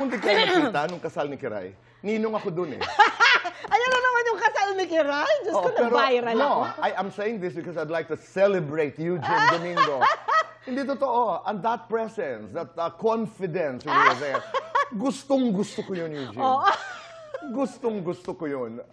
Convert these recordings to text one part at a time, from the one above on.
Hindi kayo nakita nung kasal ni Kiray. Ninong ako dun eh. Ayan na naman yung kasal ni Kiray. Diyos ko, nag-viral ako. No, I'm saying this because I'd like to celebrate Eugene Domingo. Hindi totoo. And that presence, that confidence when you were there, gustong-gusto ko yun, Eugene. Oo. Gustong-gusto ko yun.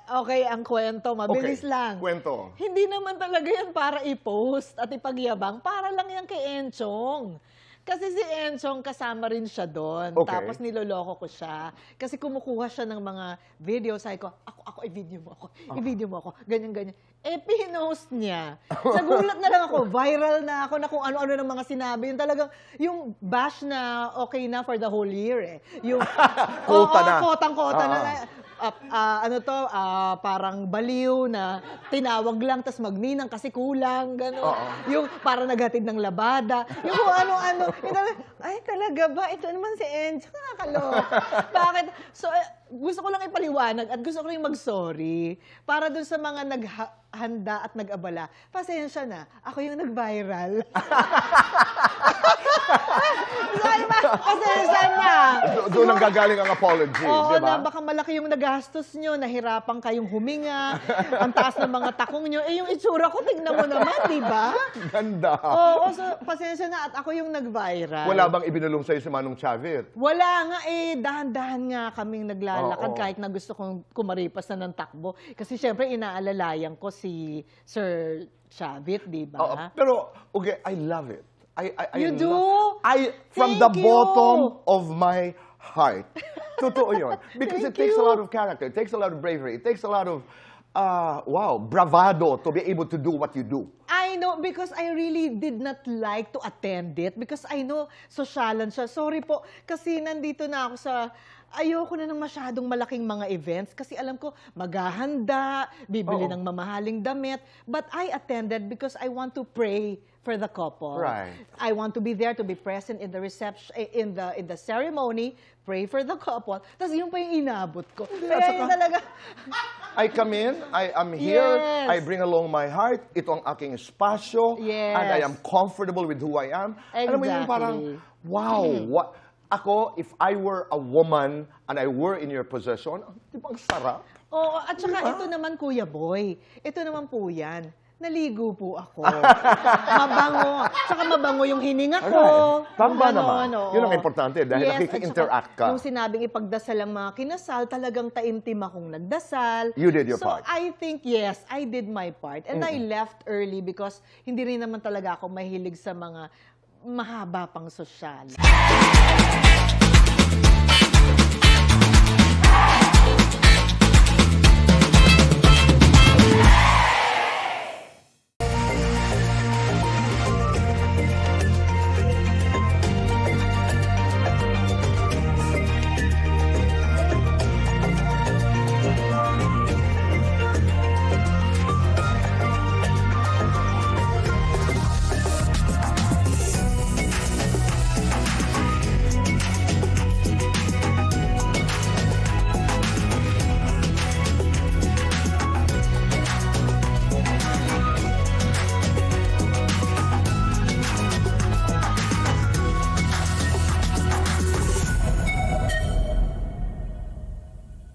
Okay, ang kwento, mabilis Okay, lang. kwento. Hindi naman talaga yan para i-post at ipagyabang. Para lang yan kay Enchong. Kasi si Enchong kasama rin siya doon. Okay. Tapos niloloko ko siya. Kasi kumukuha siya ng mga video. Sabi ko, ako, i-video mo ako. I-video mo ako. Ganyan, ganyan. Eh, pinost niya. Nagulat na lang ako. Viral na ako na kung ano-ano ng mga sinabi. Yung talagang, yung bash na okay na for the whole year eh. Yung, Kota na. Kotang-kota na. Parang baliw na tinawag lang, tas magninang kasi kulang, gano'n. Yung parang naghatid ng labada. Yung kung ano-ano. Ay, talaga ba? Ito naman si Ench. Nakakaloka. Bakit? So, gusto ko lang ipaliwanag at gusto ko rin mag-sorry. Para dun sa mga naghanda at nag-abala, pasensya na. Ako yung nag-viral. Pasensya na. Doon ang gagaling ang apology, Oo, di ba? na baka malaki yung nagastos nyo, nahirapan kayong huminga, ang taas ng mga takong nyo. Eh, yung itsura ko, tignan mo naman, di ba? Ganda. Oo, so, pasensya na at ako yung nag-viral. Wala bang ibinulong sa'yo si Manong Chavit? Wala nga eh, dahan-dahan nga kaming naglalakad Oo. kahit na gusto kong kumaripas na ng takbo. Kasi syempre, inaalalayan ko si Sir Chavit, di ba? Oo, pero, okay, I love it. You do? From the Thank you. bottom of my heart. Totoo yun. Because it Thank takes a you. lot of character. It takes a lot of bravery. It takes a lot of, bravado to be able to do what you do. I know, because I really did not like to attend it because I know sosyalan siya. Sorry po, kasi nandito na ako sa, ayoko na ng masyadong malaking mga events kasi alam ko, maghahanda, bibili Oo. ng mamahaling damit. But I attended because I want to pray for the couple. Right. I want to be there to be present in the reception, in the ceremony, pray for the couple. Tapos yun pa yung inabot ko. Kaya yun talaga. I come in, I am here, Yes. I bring along my heart, ito ang aking espasyo, Yes. and I am comfortable with who I am. Alam mo yun, parang, Exactly. wow, what, ako, if I were a woman and I were in your possession, di ba ang sarap? Oo, at saka ito naman, Kuya Boy, ito naman po yan. Naligo po ako. Mabango. Tsaka mabango yung hininga ko. Right. Tama naman. Oo. Yun ang importante dahil nakiki-interact ka. Kung sinabing ipagdasal ang mga kinasal, talagang taimtim akong nagdasal. You did your so, part. I think, yes, I did my part. And I left early because hindi rin naman talaga ako mahilig sa mga mahaba pang sosyal.